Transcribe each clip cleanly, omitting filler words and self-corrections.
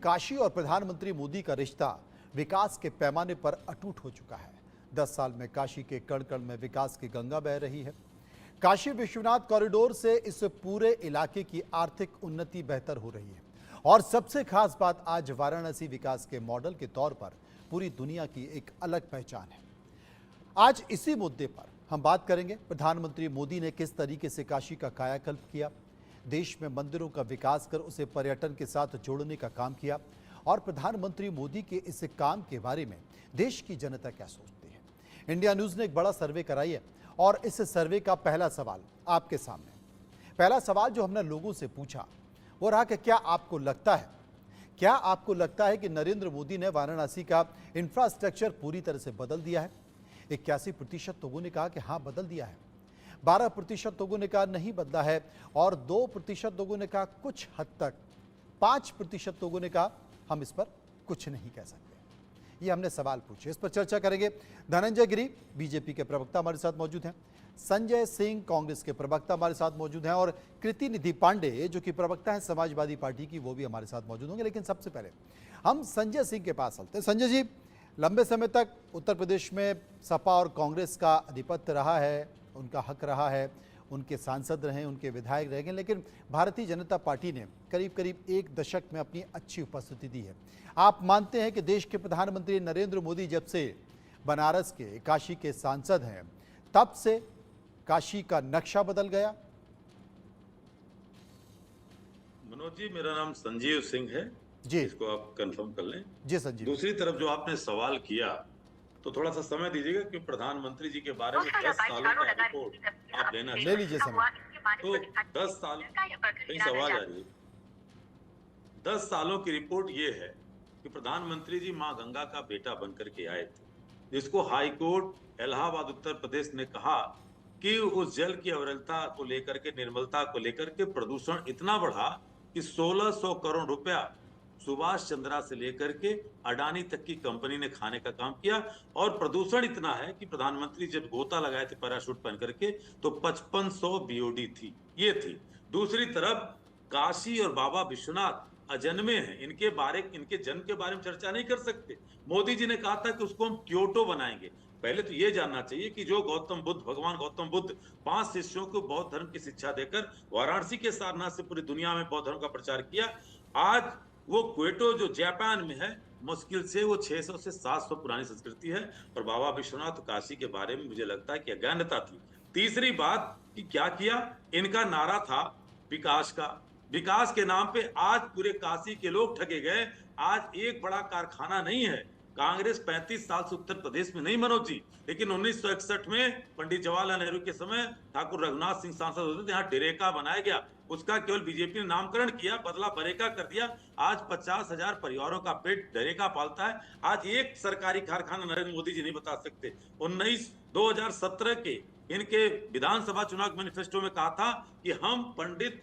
काशी और प्रधानमंत्री मोदी का रिश्ता विकास के पैमाने पर अटूट हो चुका है। 10 साल में काशी के कण कण में विकास की गंगा बह रही है। काशी विश्वनाथ कॉरिडोर से इस पूरे इलाके की आर्थिक उन्नति बेहतर हो रही है और सबसे खास बात, आज वाराणसी विकास के मॉडल के तौर पर पूरी दुनिया की एक अलग पहचान है। आज इसी मुद्दे पर हम बात करेंगे। प्रधानमंत्री मोदी ने किस तरीके से काशी का कायाकल्प किया, देश में मंदिरों का विकास कर उसे पर्यटन के साथ जोड़ने का काम किया और प्रधानमंत्री मोदी के इस काम के बारे में देश की जनता क्या सोचती है। इंडिया न्यूज ने एक बड़ा सर्वे कराई है और इस सर्वे का पहला सवाल आपके सामने। पहला सवाल जो हमने लोगों से पूछा वो रहा कि क्या आपको लगता है कि नरेंद्र मोदी ने वाराणसी का इंफ्रास्ट्रक्चर पूरी तरह से बदल दिया है। 81% लोगों ने कहा कि हाँ बदल दिया है, 12% लोगों ने कहा नहीं बदला है और 2% लोगों ने कहा कुछ हद तक, 5% लोगों ने कहा हम इस पर कुछ नहीं कह सकते। ये हमने सवाल पूछे, इस पर चर्चा करेंगे। धनंजय गिरी बीजेपी के प्रवक्ता हमारे साथ मौजूद हैं, संजय सिंह कांग्रेस के प्रवक्ता हमारे साथ मौजूद हैं और कृति निधि पांडे जो कि प्रवक्ता हैं समाजवादी पार्टी की, वो भी हमारे साथ मौजूद होंगे। लेकिन सबसे पहले हम संजय सिंह के पास चलते हैं। संजय जी, लंबे समय तक उत्तर प्रदेश में सपा और कांग्रेस का आधिपत्य रहा है, उनका हक रहा है, उनके सांसद रहे, उनके विधायक रह गए, लेकिन भारतीय जनता पार्टी ने करीब करीब एक दशक में अपनी अच्छी उपस्थिति दी है। आप मानते हैं कि देश के प्रधानमंत्री नरेंद्र मोदी जब से बनारस के, काशी के सांसद हैं, तब से काशी का नक्शा बदल गया? मनोज जी, मेरा नाम संजीव सिंह है जी, इसको आप कंफर्म कर लें। जी संजीव। दूसरी तरफ जो आपने सवाल किया तो थोड़ा सा समय दीजिएगा कि प्रधानमंत्री जी के बारे में 10 सालों का रिपोर्ट आप लेना ले लीजिए समय। तो 10 साल कहीं से आवाज आ रही है। 10 सालों की रिपोर्ट ये है कि प्रधानमंत्री जी मां गंगा का बेटा बनकर के आए थे, जिसको हाई कोर्ट इलाहाबाद उत्तर प्रदेश ने कहा कि उस जल की अविरलता को लेकर के, निर्मलता को लेकर के प्रदूषण इतना बढ़ा कि 1600 करोड़ रुपया सुभाष चंद्रा से लेकर के अडानी तक की कंपनी ने खाने का काम किया। और प्रदूषण इतना है कि प्रधानमंत्री जब गोता लगाए थे पैराशूट पहन करके तो 5500 बीओडी थी, ये थी। दूसरी तरफ काशी और बाबा विश्वनाथ अजन्मे हैं, इनके जन्म के बारे में चर्चा नहीं कर सकते। मोदी जी ने कहा था कि उसको हम क्योटो बनाएंगे। पहले तो ये जानना चाहिए कि जो भगवान गौतम बुद्ध 5 शिष्यों को बौद्ध धर्म की शिक्षा देकर वाराणसी के सारनाथ से पूरी दुनिया में बौद्ध धर्म का प्रचार किया, आज वो क्योटो जो जापान में है, मुश्किल से वो 600 से 700 पुरानी संस्कृति है। और बाबा विश्वनाथ काशी के बारे में मुझे लगता है कि अज्ञानता थी। तीसरी बात कि क्या किया, इनका नारा था विकास का। विकास के नाम पे आज पूरे काशी के लोग ठगे गए। आज एक बड़ा कारखाना नहीं है। कांग्रेस 35 साल से उत्तर प्रदेश में नहीं मनोज जी, लेकिन 1961 में पंडित जवाहरलाल नेहरू के समय ठाकुर रघुनाथ सिंह सांसद होते थे, यहाँ डेरेका बनाया गया, उसका केवल बीजेपी ने नामकरण किया, बदला बरेका कर दिया। आज 50,000 परिवारों का पेट डरेका पालता है। आज एक सरकारी कारखाना नरेंद्र मोदी जी नहीं बता सकते। 2017 के इनके विधानसभा चुनाव मैनिफेस्टो में कहा था कि हम पंडित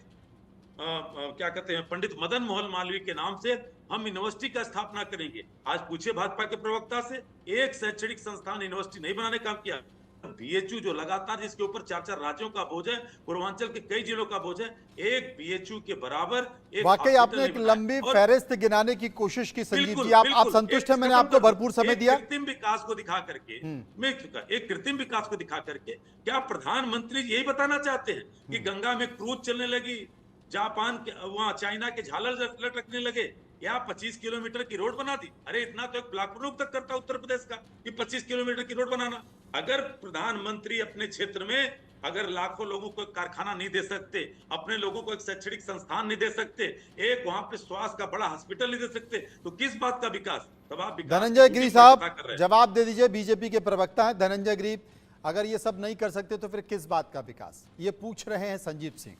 मदन मोहन मालवीय के नाम से हम यूनिवर्सिटी का स्थापना करेंगे। आज पूछे भाजपा के प्रवक्ता से, एक शैक्षणिक संस्थान यूनिवर्सिटी नहीं बनाने का काम किया। बीएचयू जो लगातार जिसके ऊपर 4-4 राज्यों का बोझ है, पूर्वांचल के कई जिलों का बोझ है, एक बीएचयू के बराबर एक वाकई आपने एक लंबी फहरिस्त गिनाने की कोशिश की संजीव जी। आप संतुष्ट हैं? मैंने आपको भरपूर समय दिया। कृत्रिम विकास को दिखा करके एक कृत्रिम विकास को दिखा करके क्या प्रधानमंत्री यही बताना चाहते हैं कि गंगा में क्रूज चलने लगी, जापान के वहां चाइना के झालर लटकने लगे, या 25 किलोमीटर की रोड बना दी? अरे इतना तो एक ब्लॉक प्रमुख तक करता उत्तर प्रदेश का कि 25 किलोमीटर की रोड बनाना। अगर प्रधानमंत्री अपने क्षेत्र में अगर लाखों लोगों को एक कारखाना नहीं दे सकते, अपने लोगों को एक शैक्षणिक संस्थान नहीं दे सकते, एक वहां पे स्वास्थ्य का बड़ा हॉस्पिटल नहीं दे सकते, तो किस बात का विकास? तब आप धनंजय गिरी साहब जवाब दे दीजिए, बीजेपी के प्रवक्ता है धनंजय गिरी। अगर ये सब नहीं कर सकते तो फिर किस बात का विकास, ये पूछ रहे हैं संजीव सिंह।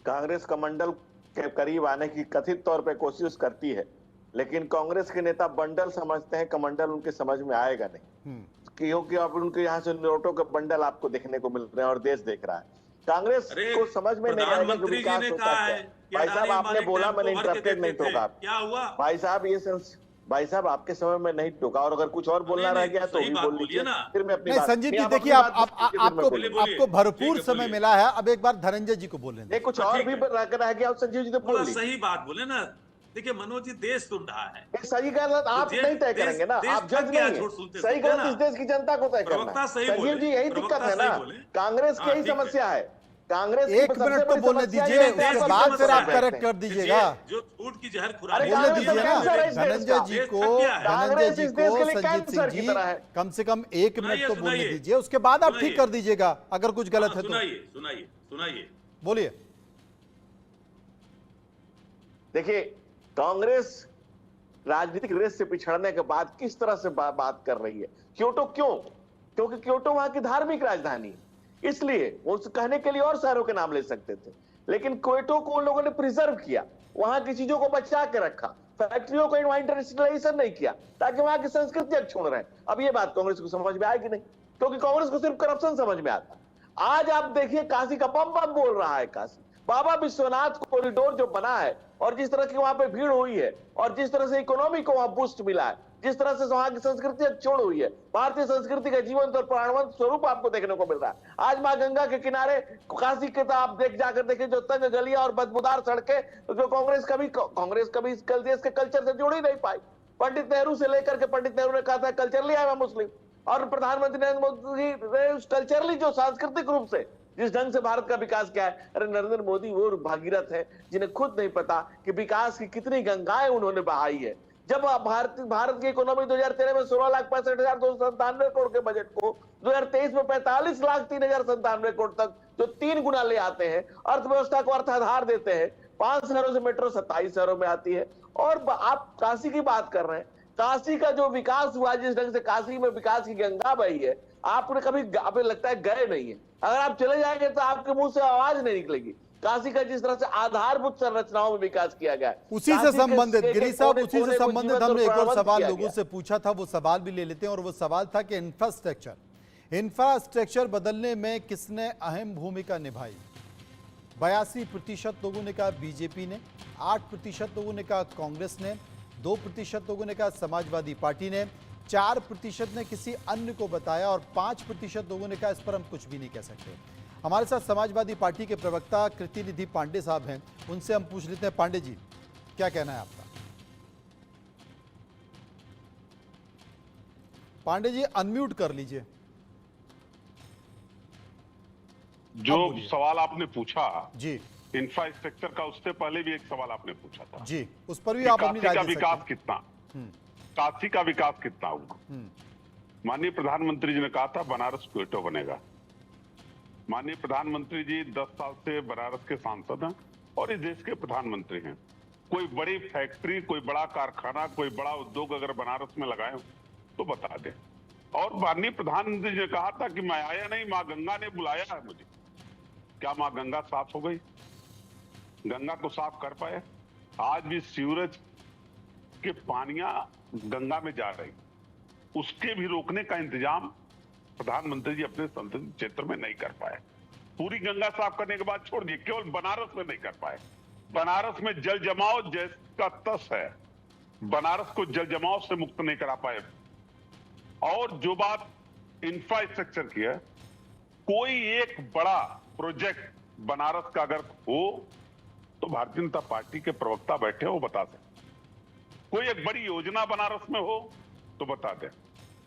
कांग्रेस कमंडल के करीब आने की कथित तौर पे कोशिश करती है, लेकिन कांग्रेस के नेता बंडल समझते हैं, कमंडल उनके समझ में आएगा नहीं, क्योंकि अब उनके यहाँ से नोटों के बंडल आपको देखने को मिल रहे हैं और देश देख रहा है। कांग्रेस को समझ में नहीं आएगा कि विकास होता है। भाई साहब आपने बोला, मैंने इंटरप्टेड नहीं होगा। क्या हुआ भाई साहब, ये भाई साहब आपके समय में नहीं टोका, और अगर कुछ और बोलना रह गया तो सही भी बात बोल बोलिए लीजिए, ना। फिर मैं अपनी नहीं बात संजीत नहीं, जी आप देखिए, अपनी आप बात कीजिए, फिर मैं बोलूंगा। बोलिए। आपको भरपूर ठीक है, समय बोलिए। मिला है। अब एक बार धनंजय जी को बोलने दें। नहीं कुछ हाँ, और ठीक भी है। रह गया, संजीव जी तो थोड़ा बोल लीजिए। सही बात बोले ना। देखिए मनोज जी, देश सुन रहा है। ये सही गलत तो आप नहीं तय देश करेंगे ना, देश आप थक जज गया नहीं है। झूठ सुनते सही सुनते गलत ना। इस देश की जनता को तय करना प्रवक्ता है। सही संजीव बोले, जी यही दिक्कत प्रवक्ता है सही ना, बोले। कांग्रेस की हाँ, यही ठीक है। समस्या है। कांग्रेस की एक सबसे मिनट तो बड़ी बोलने समस्या दीजिए, ये है कि उसके आप देश बाद की फिर आप समस्या है। करेक्ट कर दीजिएगा। जो झूठ की जहर अरे खुरानी बोलने कांग्रेस दीजिए का ना कैंसर है इस देश धनंजय का। जी देश को। थक गया है। धनंजय कांग्रेस जी इस देश को के लिए संजीत सिंह कैंसर की जी तरह है। कम से कम 1 मिनट तो बोलने सुनाइए। दीजिए, उसके बाद आप ठीक सुनाइए। कर दीजिएगा अगर कुछ गलत है तो। सुनाइए सुनाइए सुनाइए। बोलिए। देखिए कांग्रेस राजनीतिक रेस से पिछड़ने के बाद किस तरह से बात कर रही है। क्योटो क्यों? क्योंकि क्योटो वहां की धार्मिक राजधानी है, इसलिए वो कहने के लिए और शहरों के नाम ले सकते थे, लेकिन क्योटो को उन लोगों ने प्रिजर्व किया, वहां की चीजों को बचा के रखा, फैक्ट्रियों को इंडस्ट्रियलाइजेशन नहीं किया ताकि वहां की संस्कृति अक्षुण्ण रहे। अब ये बात कांग्रेस को समझ में आएगी नहीं, क्योंकि कांग्रेस को सिर्फ करप्शन समझ में आता। आज आप देखिए काशी का बम बम बोल रहा है, काशी बाबा विश्वनाथ कॉरिडोर जो बना है, और जिस तरह की वहां पे भीड़ हुई है, और जिस तरह से इकोनॉमी को वहां बूस्ट मिला है, जिस तरह से वहां की संस्कृति छोड़ हुई है, भारतीय संस्कृति का जीवंत और प्राणवंत स्वरूप आपको देखने को मिल रहा है। आज मां गंगा के किनारे काशी के तो आप जाकर देखिए जो तंग गलियां और बदबूदार सड़कें, जो कांग्रेस कभी इस देश के कल्चर से जोड़ ही नहीं पाई। पंडित नेहरू से लेकर के, पंडित नेहरू ने कहा था कल्चरली आई एम मुस्लिम, और प्रधानमंत्री नरेंद्र मोदी ने उस कल्चरली जो सांस्कृतिक रूप से जिस ढंग से भारत का विकास किया है। अरे नरेंद्र मोदी वो भागीरथ है जिन्हें खुद नहीं पता कि विकास की कितनी गंगाएं उन्होंने बहाई है। जब भारत की इकोनॉमी 2013 में 16,65,297 करोड़ के बजट को 2023 में 45,03,97 करोड़ तक जो 3 गुना ले आते हैं, अर्थव्यवस्था को अर्थाधार देते हैं, 5 शहरों से मेट्रो 27 शहरों में आती है। और आप काशी की बात कर रहे हैं, काशी का जो विकास हुआ, जिस ढंग से काशी में विकास की गंगा बही है, आपने कभी आपको लगता है गए नहीं है। अगर आप चले जाएंगे तो आपके मुंह से आवाज नहीं निकलेगी। काशी का जिस तरह से आधारभूत संरचनाओं में विकास किया गया, उसी से संबंधित गिरी साहब, उसी से कोने को संबंधित जीवंत हमने एक और प्राणवंत सवाल किया लोगों गया। से पूछा था, वो सवाल भी ले लेते हैं। और वो सवाल था कि इंफ्रास्ट्रक्चर बदलने में किसने अहम भूमिका निभाई। 82% लोगों ने कहा बीजेपी ने, 8% लोगों ने कहा कांग्रेस ने, 2% लोगों ने कहा समाजवादी पार्टी ने, 4% ने किसी अन्य को बताया, और 5% लोगों ने कहा इस पर हम कुछ भी नहीं कह सकते। हमारे साथ समाजवादी पार्टी के प्रवक्ता कृतिनिधि पांडे साहब हैं, उनसे हम पूछ लेते हैं। पांडे जी, क्या कहना है आपका? पांडे जी अनम्यूट कर लीजिए। जो सवाल आपने पूछा जी इंफ्रास्ट्रक्चर का, उससे पहले भी एक सवाल आपने पूछा था जी, उस पर भी आप अपनी काशी राय का दे सकते विकास हैं। कितना, काशी का विकास कितना हुआ। माननीय प्रधानमंत्री जी ने कहा था बनारस क्योटो बनेगा। माननीय प्रधानमंत्री जी 10 साल से बनारस के सांसद हैं और इस देश के प्रधानमंत्री हैं। कोई बड़ी फैक्ट्री, कोई बड़ा कारखाना, कोई बड़ा उद्योग अगर बनारस में लगाए हो तो बता दें। और माननीय प्रधानमंत्री जी ने कहा था कि मैं आया नहीं, मां गंगा ने बुलाया है मुझे। क्या मां गंगा साफ हो गई? गंगा को साफ कर पाए? आज भी सीवरेज के पानियां गंगा में जा रही, उसके भी रोकने का इंतजाम प्रधानमंत्री जी अपने संसदीय क्षेत्र में नहीं कर पाए। पूरी गंगा साफ करने के बाद छोड़ दिए, केवल बनारस में नहीं कर पाए। बनारस में जल जमाव जिसका तस है, बनारस को जल जमाव से मुक्त नहीं करा पाए। और जो बात इंफ्रास्ट्रक्चर की है, कोई एक बड़ा प्रोजेक्ट बनारस का अगर हो तो भारतीय जनता पार्टी के प्रवक्ता बैठे हो, बता दें। कोई एक बड़ी योजना बनारस में हो तो बता दें।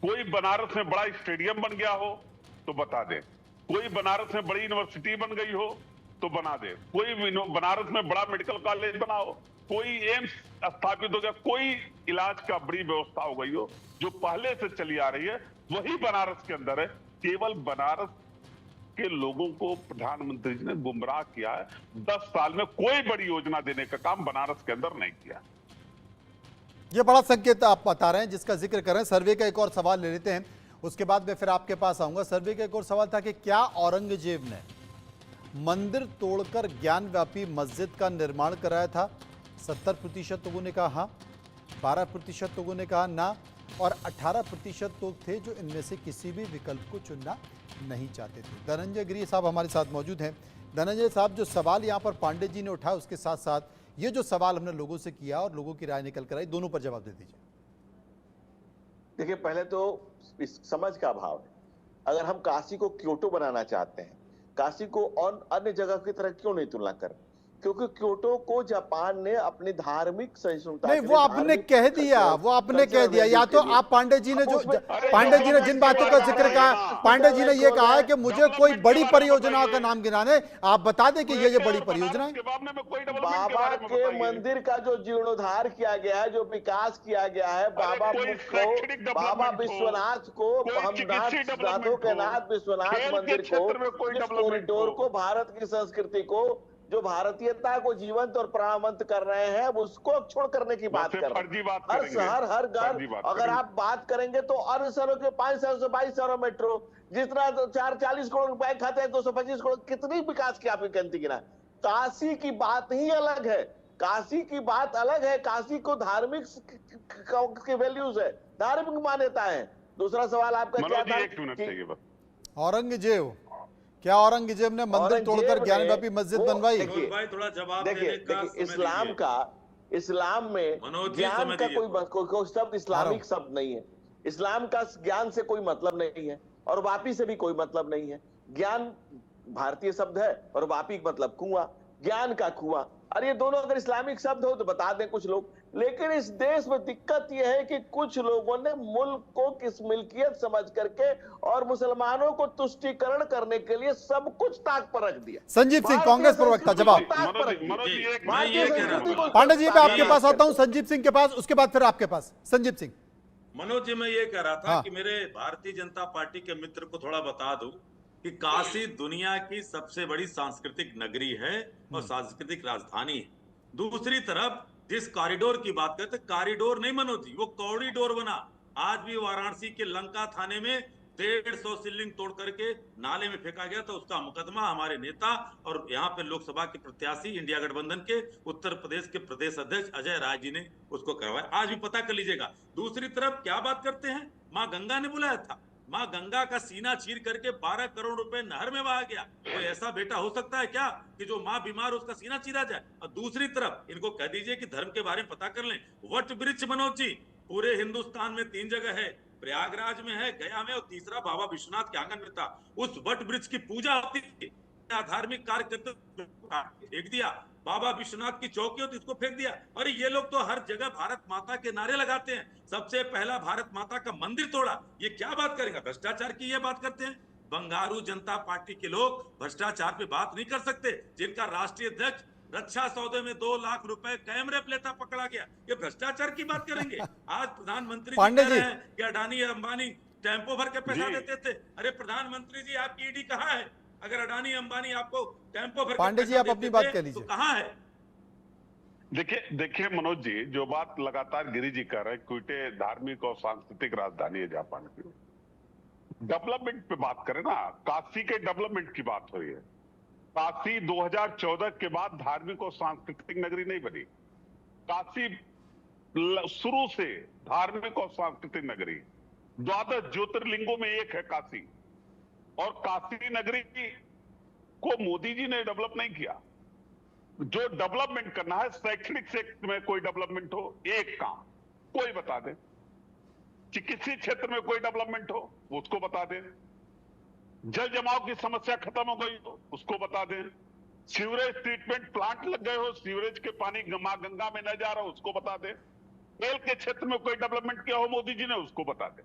कोई बनारस में बड़ा स्टेडियम बन गया हो तो बता दें। कोई बनारस में बड़ी यूनिवर्सिटी बन गई हो तो बना दे। कोई बनारस में बड़ा मेडिकल कॉलेज बना हो, कोई एम्स स्थापित हो गया, कोई इलाज का बड़ी व्यवस्था हो गई हो जो पहले से चली आ रही है, वही बनारस के अंदर है। केवल बनारस के लोगों को प्रधानमंत्री जी ने गुमराह किया है। 10 साल में कोई बड़ी योजना देने का काम बनारस के अंदर नहीं किया। ये बड़ा संकेत आप बता रहे हैं जिसका जिक्र कर रहे हैं। सर्वे का एक और सवाल ले लेते हैं, उसके बाद मैं फिर आपके पास आऊंगा। सर्वे का एक और सवाल था कि क्या औरंगजेब ने मंदिर तोड़कर ज्ञानव्यापी मस्जिद का निर्माण कराया था? 70% लोगों ने कहा हाँ, 12% लोगों ने कहा ना, और 18% लोग थे जो इनमें से किसी भी विकल्प को चुनना नहीं चाहते थे। धनंजय गिरी साहब हमारे साथ मौजूद हैं। धनंजय साहब, जो सवाल यहाँ पर पांडे जी ने उठाया, उसके साथ साथ ये जो सवाल हमने लोगों से किया और लोगों की राय निकल कर आई, दोनों पर जवाब दे दीजिए। देखिए, पहले तो इस समझ का अभाव है। अगर हम काशी को क्योटो बनाना चाहते हैं, काशी को और अन्य जगह की तरह क्यों नहीं तुलना करें? क्योंकि क्योटो को जापान ने अपनी धार्मिक सहिष्णुता नहीं, के वो लिए, आपने धार्मिक कह दिया, वो आपने कह दिया। या तो आप पांडे जी ने जिन बातों का जिक्र कहा, पांडे जी ने ये कहा है कि मुझे कोई बड़ी परियोजनाओं का नाम गिनाना है, आप बता दें कि ये बड़ी परियोजना है। बाबा के मंदिर का जो जीर्णोद्धार किया गया है, जो विकास किया गया है, बाबा विश्वनाथ को, हम नाथों के नाथ विश्वनाथ मंदिर को, इस कॉरिडोर को, भारत की संस्कृति को, जो भारतीयता को जीवंत और प्राणवंत कर रहे हैं, उसको छोड़ करने की बात कर रहे हैं। हर शहर, हर घर, अगर आप बात करेंगे तो अन्य शहरों के 5 शहरों से 22 शहरों मेट्रो, जितना 40 करोड़ रुपए खाते हैं, 225 करोड़, कितनी विकास की आपकी गिनती गिना। काशी की बात ही अलग है, काशी की बात अलग है। काशी को धार्मिक की वैल्यूज है, धार्मिक मान्यता है। दूसरा सवाल आपका क्या था? औरंगजेब, क्या औरंगजेब ने मंदिर तोड़कर ज्ञानवापी मस्जिद बनवाई? थोड़ा जवाब देखिए, इस्लाम में ज्ञान का कोई शब्द इस्लामिक शब्द नहीं है। इस्लाम का ज्ञान से कोई मतलब नहीं है और वापी से भी कोई मतलब नहीं है। ज्ञान भारतीय शब्द है और वापी मतलब कुआं, ज्ञान का कुआं। और ये दोनों अगर इस्लामिक शब्द हो तो बता दें कुछ लोग। लेकिन इस देश में दिक्कत यह है कि कुछ लोगों ने मुल्क को किस मिल्कियत समझ करके और मुसलमानों को तुष्टीकरण करने के लिए सब कुछ ताक पर रख दिया। संजीव सिंह, कांग्रेस प्रवक्ता, जवाब। पांडे जी, मैं आपके पास आता हूं, संजीव सिंह के पास, उसके बाद फिर आपके पास। संजीव सिंह। मनोज जी, मैं ये कह रहा था कि मेरे भारतीय जनता पार्टी के मित्र को थोड़ा बता दूं कि काशी दुनिया की सबसे बड़ी सांस्कृतिक नगरी है और सांस्कृतिक राजधानी है। दूसरी तरफ जिस कॉरिडोर की बात करते, कॉरिडोर नहीं मनोज जी, वो कॉरिडोर बना। आज भी वाराणसी के लंका थाने में 150 शिवलिंग तोड़ करके नाले में फेंका गया था। उसका मुकदमा हमारे नेता और यहाँ पे लोकसभा के प्रत्याशी इंडिया गठबंधन के उत्तर प्रदेश के प्रदेश अध्यक्ष अजय राय जी ने उसको करवाया। आज भी पता कर लीजिएगा। दूसरी तरफ क्या बात करते हैं, माँ गंगा ने बुलाया था, माँ गंगा का सीना चीर करके 12 करोड़ रुपए नहर में बहा गया। कोई ऐसा बेटा हो सकता है क्या कि जो माँ बीमार उसका सीना चीरा जाए? और दूसरी तरफ इनको कह दीजिए कि धर्म के बारे में पता कर लें। वट वृक्ष मनोज जी पूरे हिंदुस्तान में 3 जगह है, प्रयागराज में है, गया में, और तीसरा बाबा विश्वनाथ के आंगन में था। उस वट वृक्ष की पूजा होती थी, धार्मिक कार्य करते फेंक दिया। बाबा विश्वनाथ की चौकी हो तो इसको फेंक दिया। अरे ये लोग तो हर जगह भारत माता के नारे लगाते हैं, सबसे पहला भारत माता का मंदिर तोड़ा। ये क्या बात करेगा? भ्रष्टाचार की ये बात करते हैं। बंगारू जनता पार्टी के लोग भ्रष्टाचार पे बात नहीं कर सकते। जिनका राष्ट्रीय अध्यक्ष रक्षा सौदे में 2 लाख रुपए कैमरे प्लेटा पकड़ा गया, ये भ्रष्टाचार की बात करेंगे? आज प्रधानमंत्री जी कह रहे हैं कि अडानी अंबानी टेम्पो भर के पैसा देते थे। अरे प्रधानमंत्री जी, आपकी ईडी कहाँ है? अगर अडानी अंबानी आपको टेम्पो भर, पांडे जी आप अपनी बात कह लीजिए, तो कहाँ है? देखिए मनोज जी, जो बात लगातार गिरी जी कर रहे हैं, क्योंकि धार्मिक और सांस्कृतिक राजधानी है जापान की। डेवलपमेंट पे बात करें ना, काशी के डेवलपमेंट की बात हो रही है। काशी 2014 के बाद धार्मिक और सांस्कृतिक नगरी नहीं बनी। काशी शुरू से धार्मिक और सांस्कृतिक नगरी, 12 ज्योतिर्लिंगों में एक है काशी। और काशी नगरी को मोदी जी ने डेवलप नहीं किया। जो डेवलपमेंट करना है, शैक्षणिक क्षेत्र में कोई डेवलपमेंट हो, एक काम कोई बता दे। चिकित्सीय क्षेत्र में कोई डेवलपमेंट हो, उसको बता दे। जल जमाव की समस्या खत्म हो गई हो, उसको बता दें। सीवरेज ट्रीटमेंट प्लांट लग गए हो, सीवरेज के पानी मां गंगा में न जा रहा हो, उसको बता दें। रेल के क्षेत्र में कोई डेवलपमेंट किया हो मोदी जी ने, उसको बता दें।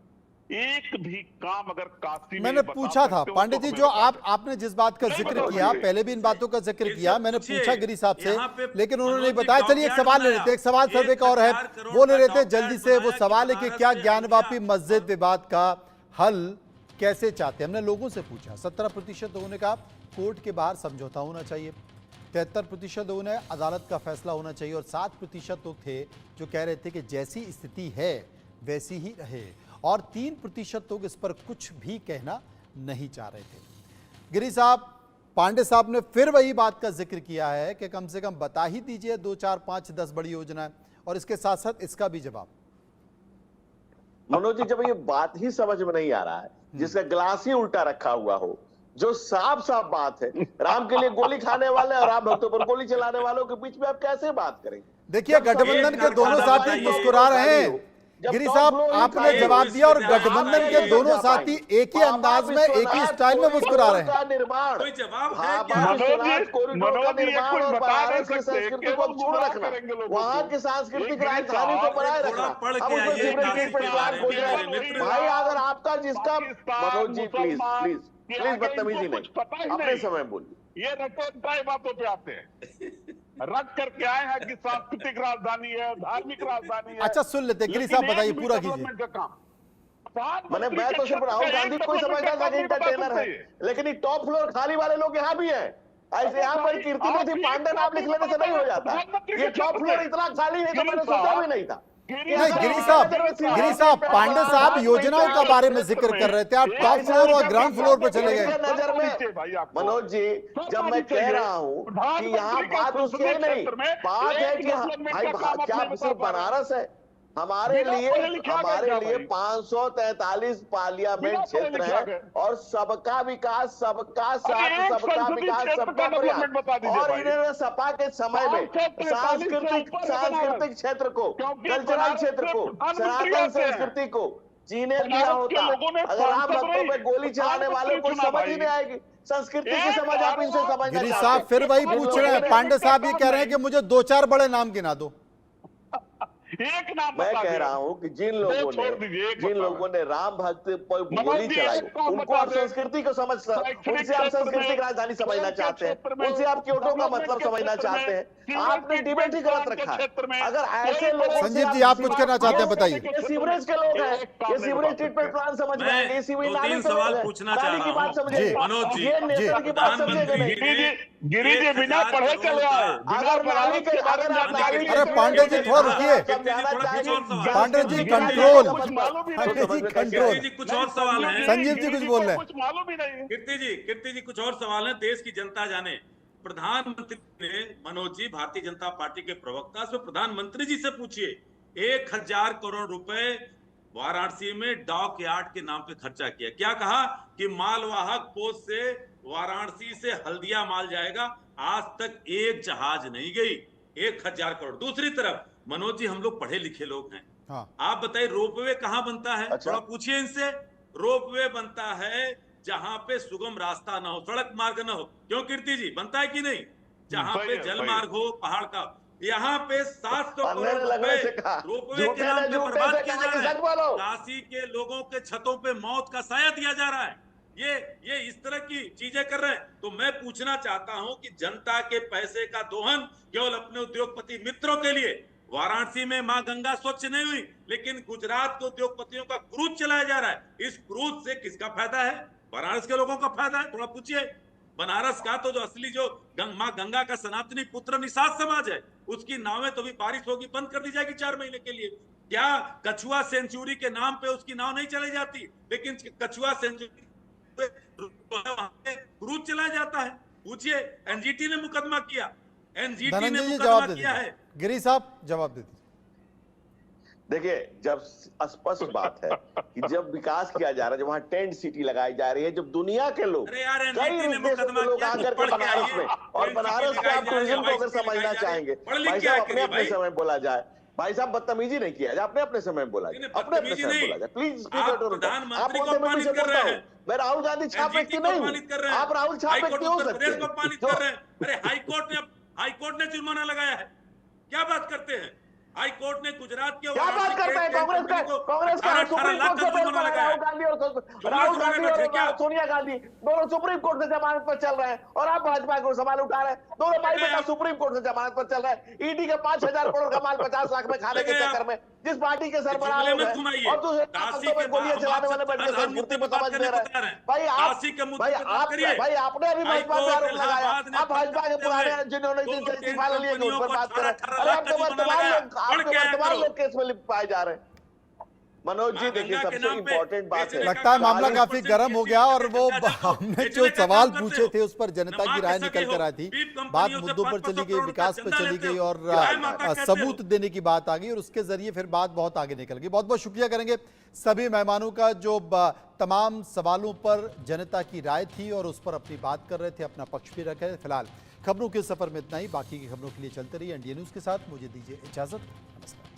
एक भी काम अगर काशी मैंने पूछा था पांडे जी, जो आपने जिस बात का जिक्र किया, पहले भी इन बातों का जिक्र किया, मैंने पूछा गिरी साहब से, लेकिन उन्होंने नहीं बताया। चलिए एक सवाल ले लेते, एक सवाल सर एक और है, वो ले लेते जल्दी से। वो सवाल है कि क्या ज्ञानवापी मस्जिद विवाद का हल कैसे चाहते हैं? हमने लोगों से पूछा। 17% लोगों ने कहा कोर्ट के बाहर समझौता होना चाहिए, 73% लोगों ने अदालत का फैसला होना चाहिए, और 7% लोग थे जो कह रहे थे कि जैसी स्थिति है वैसी ही रहे, और 3% लोग इस पर कुछ भी कहना नहीं चाह रहे थे। गिरी साहब, पांडे साहब ने फिर वही बात का जिक्र किया है कि कम से कम बता ही दीजिए 2, 4, 5, 10 बड़ी योजनाएं, और इसके साथ साथ इसका भी जवाब। मनोज जी, जब ये बात ही समझ में नहीं आ रहा है, जिसका गिलास ही उल्टा रखा हुआ हो, जो साफ साफ बात है, राम के लिए गोली खाने वाले और राम भक्तों पर गोली चलाने वालों के बीच में आप कैसे बात करेंगे? देखिए, गठबंधन के दोनों साथी मुस्कुरा रहे हैं, जब गिरी top साहब floor ही आपने खाली जवाब है, दिया और वहाँ गठबंधन पे के नहीं दोनों जा साथी पाएंगे। एक ही अंदाज में एक ही स्टाइल में मुस्कुरा रहे हैं। का निर्माण, कोई जवाब है भाभा क्या? विश्वनाथ कॉरिडोर का मनोज जी, ये निर्माण कुछ और बता नहीं बनारस की सकते, संस्कृति को केवल छूड़ गुमराह रखना, करेंगे लोगों वहाँ को। की सांस्कृतिक एक गिरी राजधानी को साहब, बनाए थोड़ा रखना, पढ़ अब के उसमें आइए सिमरन काशी के प्लान बारे खोज में रहे मेरे हैं। मित्र। भाई अगर आपका जिसका पाकिस्तान, मनोज जी प्लीज मुसलमान, प्लीज ये प्लीज आगे बदतमीजी इनको नहीं, कुछ पता ही अपने नहीं। समय बोलिए। ये रटोटाई बातों पे आते हैं, रट करके आए हैं कि सांस्कृतिक राजधानी है, धार्मिक राजधानी है। अच्छा सुन लेते हैं, गिरी लेकिन साहब एक बताइए, भी पूरा कीजिए। डेवलपमेंट का काम मैं प्रधानमंत्री तो के सिर्फ क्षेत्र राहुल का गांधी एक को ही डेवलपमेंट समझता का था काम कि नहीं बता इंटरटेनर है, सकते। लेकिन ये टॉप फ्लोर खाली वाले लोग यहाँ भी हैं। ऐसे यहाँ पर कीर्तिमती पांडे नाम लिख लेने से नहीं हो जाता। ये टॉप फ्लोर इतना खाली है तो मैंने सोचा भी नहीं था। नहीं गिरी साहब पांडे साहब योजनाओं का बारे में जिक्र कर रहे थे, आप टॉप फ्लोर और ग्राउंड फ्लोर पर चले गए। नजर में मनोज जी, जब मैं कह रहा हूँ कि यहाँ बात उसकी है नहीं, बात है कि भाई क्या सिर्फ बनारस है हमारे लिए 543 पार्लियामेंट क्षेत्र है और सबका विकास, सबका साथ, सबका विकास, सबका प्रयास। और इन्होंने सपा के समय में सांस्कृतिक क्षेत्र को, कल्चरल क्षेत्र को, सनातन संस्कृति को जीने दिया होता। अगर आप भक्तों पे गोली चलाने वाले को समझ ही नहीं आएगी, संस्कृति की समझ आप इनसे समझना गिरी चाहते साहब हैं। फिर वही पूछ रहे हैं, पांडे साहब ये कह रहे हैं कि मुझे 2-4 बड़े नाम गिना दो। एक नाम मैं बता कह दिया। रहा हूं कि जिन लोगों ने राम भक्त पर मनोज गोली जी, चलाई, एक काम उनको बता आप दें। संस्कृति को समझ, शैक्षणिक उनसे आप क्षेत्र सांस्कृतिक में, राजधानी समझना खेल के चाहते हैं, क्षेत्र में, उनसे आप क्योटो का डेवलपमेंट मतलब के समझना क्षेत्र चाहते में, हैं। सीवरेज आपने डिबेट ही ट्रीटमेंट गलत प्लांट के रखा क्षेत्र में, है। अगर कोई ऐसे लोगों से संजीव जी, आप कुछ कहना चाहते हैं, बताइए। ये सीवरेज के लोग हैं, ये सीवरेज ट्रीटमेंट प्लांट समझ में आएंगे, ये सीवरेज नाली 2-3 सवाल समझ में, पूछना चाह पानी की रहा बात हूं। समझेंगे, मनोज जी, ये नेता की बात समझेंगे नहीं। गिरी जी बिना पढ़े चले आए, अगर नाली के, अगर आप नाली के, अरे पांडे जी थोड़ा रुकिए, पांडे जी कंट्रोल, पांडे जी कंट्रोल। जी कुछ और सवाल हैं। संजीव जी कुछ बोल रहे हैं। कुछ मालूम ही नहीं। कीर्ति जी कुछ और सवाल हैं, देश की जनता जाने। प्रधानमंत्री ने, मनोज जी भारतीय जनता पार्टी के प्रवक्ता, इसमें प्रधानमंत्री जी से पूछिए, 1000 करोड़ रुपए वाराणसी में डॉक यार्ड के नाम पे खर्चा किया। क्या कहा कि मालवाहक पोत से वाराणसी से हल्दिया माल जाएगा, आज तक एक जहाज नहीं गई। 1000 करोड़। दूसरी तरफ मनोज जी हम लोग पढ़े लिखे लोग हैं, हाँ। आप बताइए रोपवे कहां बनता है? अच्छा। थोड़ा पूछिए इनसे। रोपवे बनता है जहां पे सुगम रास्ता ना हो, सड़क मार्ग ना हो। क्यों कीर्ति जी, बनता है कि नहीं? जहां पे जल मार्ग हो, पहाड़ का। यहाँ पे 700 करोड़ रुपए रोपवे के नाम पे बर्बाद किया जा रहा है। काशी के लोगों के छतों पे मौत का साया दिया जा रहा है। ये इस तरह की चीजें कर रहे हैं। तो मैं पूछना चाहता हूं कि जनता के पैसे का दोहन केवल अपने उद्योगपति मित्रों के लिए। वाराणसी में मां गंगा स्वच्छ नहीं हुई, लेकिन गुजरात के उद्योगपतियों का क्रूज चलाया जा रहा है। इस क्रूज से किसका फायदा है? बनारस के लोगों का फायदा है। थोड़ा पूछिए। बनारस का तो जो असली जो मां गंगा का सनातनी पुत्र निषाद समाज है, उसकी नावें तो भी बारिश होगी बंद कर दी जाएगी 4 महीने के लिए। क्या कछुआ सेंचुरी के नाम पे उसकी नाव नहीं चलाई जाती? लेकिन कछुआ सेंचुरी क्रूज चलाया जाता है। पूछिए, एनजीटी ने मुकदमा किया, एनजीटी ने मुकदमा किया है। गिरी साहब जवाब दे दीजिए। देखिए, जब स्पष्ट बात है कि जब विकास किया जा रहा है, जब वहाँ टेंट सिटी लगाई जा रही है, जब दुनिया के लोग, कई देशों के लोग आकर के बनारस में, और बनारस के आप टूरिज्म को अगर समझना चाहेंगे, भाई साहब अपने अपने समय बोला जाए, भाई साहब बदतमीजी नहीं किया जाए, अपने अपने समय बोला जाए, अपने अपने समय बोला जाए, प्लीज। आप बोलते मैं पीछे बोलता हूँ, मैं राहुल गांधी छाप व्यक्ति नहीं हूँ, आप राहुल छाप व्यक्ति हो सकते हैं। अरे हाईकोर्ट ने जुर्माना लगाया है, क्या बात करते हैं? हाई कोर्ट ने गुजरात के, क्या बात करते हैं? कांग्रेस का सुप्रीम कोर्ट से बेल पड़ा, राहुल गांधी और सोनिया गांधी दोनों सुप्रीम कोर्ट से जमानत पर चल रहे हैं, और आप भाजपा को सवाल उठा रहे हैं। दोनों भाई बेटा सुप्रीम कोर्ट से जमानत पर चल रहे हैं। ईडी के 5000 करोड़ का माल 50 लाख में खाने के चक्कर में जिस पार्टी के सरबराह लोग हैं, और दूसरे गोलियां चलाने वाले बैठ के संस्कृति को समझ दे रहे हैं। भाई आपने अभी भाजपा पे आरोप लगाया, आप भाजपा के पुराने जिन्होंने इस्तीफा लिए उस पर बात करें। अरे आपके वर्तमान लोग केस में पाए जा रहे हैं। मनोज जी देखिए, सबसे इंपॉर्टेंट बात है, लगता है मामला काफी गर्म हो गया, और वो हमने जो सवाल पूछे थे उस पर जनता की राय निकल कर आई थी। बात मुद्दों पर चली गई, विकास पर चली गई, और सबूत देने की बात आ गई, और उसके जरिए फिर बात बहुत आगे निकल गई। बहुत बहुत शुक्रिया करेंगे सभी मेहमानों का जो तमाम सवालों पर जनता की राय थी और उस पर अपनी बात कर रहे थे, अपना पक्ष भी रखे। फिलहाल खबरों के सफर में इतना ही, बाकी की खबरों के लिए चलते रहिए एनडीए न्यूज के साथ। मुझे दीजिए इजाजत, नमस्कार।